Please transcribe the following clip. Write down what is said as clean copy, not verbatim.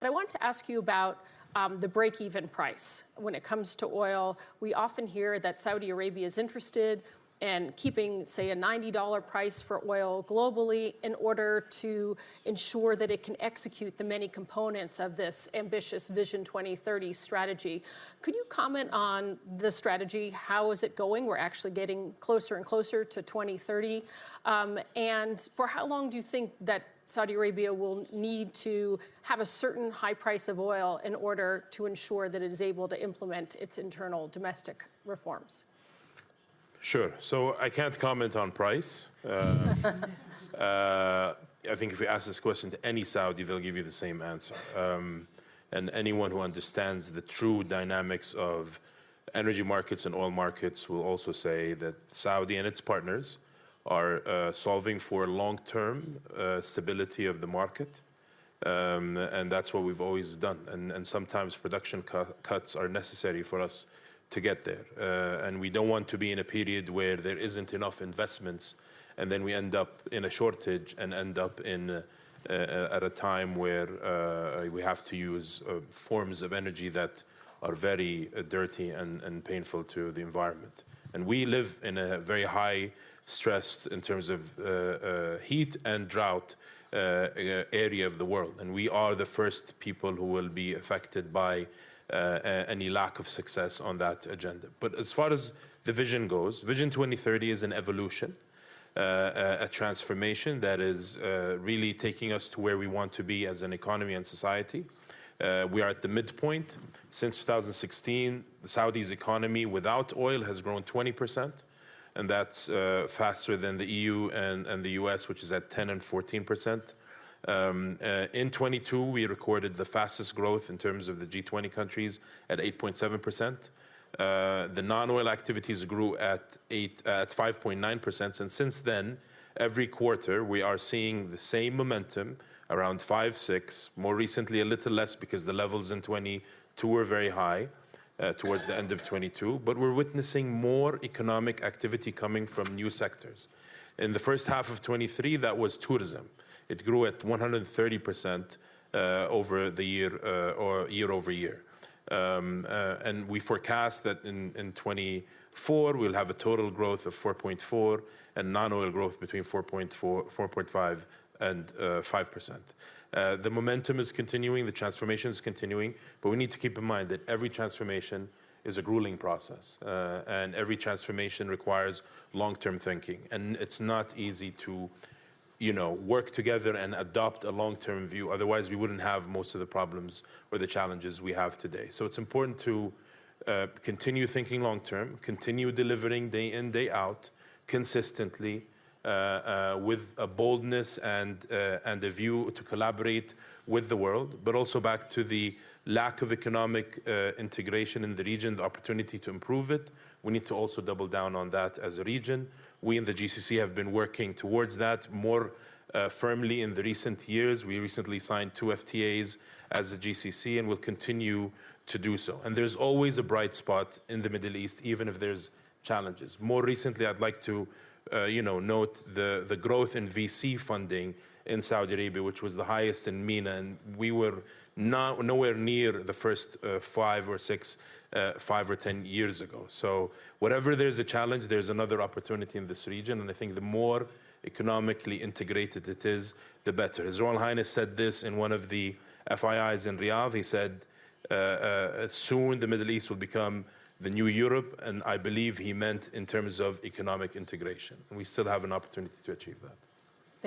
But I want to ask you about the break-even price. When it comes to oil, we often hear that Saudi Arabia is interested in keeping, say, a $90 price for oil globally in order to ensure that it can execute the many components of this ambitious Vision 2030 strategy. Could you comment on the strategy? How is it going? We're actually getting closer and closer to 2030. And for how long do you think that Saudi Arabia will need to have a certain high price of oil in order to ensure that it is able to implement its internal domestic reforms? Sure. So I can't comment on price. I think if you ask this question to any Saudi, they'll give you the same answer. And anyone who understands the true dynamics of energy markets and oil markets will also say that Saudi and its partners are solving for long-term stability of the market. And that's what we've always done. And sometimes production cuts are necessary for us to get there. And we don't want to be in a period where there isn't enough investments and then we end up in a shortage and end up in at a time where we have to use forms of energy that are very dirty and painful to the environment. And we live in a very high stressed in terms of heat and drought area of the world. And we are the first people who will be affected by any lack of success on that agenda. But as far as the vision goes, Vision 2030 is an evolution, a transformation that is really taking us to where we want to be as an economy and society. We are at the midpoint. Since 2016, the Saudi's economy without oil has grown 20%, and that's faster than the EU and the US, which is at 10 and 14%. In 22, we recorded the fastest growth in terms of the G20 countries at 8.7%. The non-oil activities grew at 5.9%. And since then, every quarter, we are seeing the same momentum around 5, 6, more recently a little less because the levels in 22 were very high towards the end of 22. But we're witnessing more economic activity coming from new sectors. In the first half of 23, that was tourism. It grew at 130% over the year or year over year. And we forecast that in 24, we'll have a total growth of 4.4 and non-oil growth between 4.5 and 5%. The momentum is continuing, the transformation is continuing, but we need to keep in mind that every transformation is a grueling process, and every transformation requires long-term thinking. And it's not easy to work together and adopt a long-term view. Otherwise, we wouldn't have most of the problems or the challenges we have today. So it's important to continue thinking long-term, continue delivering day in, day out, consistently, with a boldness and a view to collaborate with the world, but also back to the lack of economic integration in the region, the opportunity to improve it. We need to also double down on that as a region. We in the GCC have been working towards that more firmly in the recent years. We recently signed 2 FTAs as a GCC and will continue to do so. And there's always a bright spot in the Middle East, even if there's challenges. More recently, I'd like to note the growth in VC funding in Saudi Arabia, which was the highest in MENA, and we were nowhere near the first 5 or 10 years ago. So whatever there's a challenge, there's another opportunity in this region, and I think the more economically integrated it is, the better. His Royal Highness said this in one of the FIIs in Riyadh. He said, soon the Middle East will become the new Europe, and I believe he meant in terms of economic integration. And we still have an opportunity to achieve that.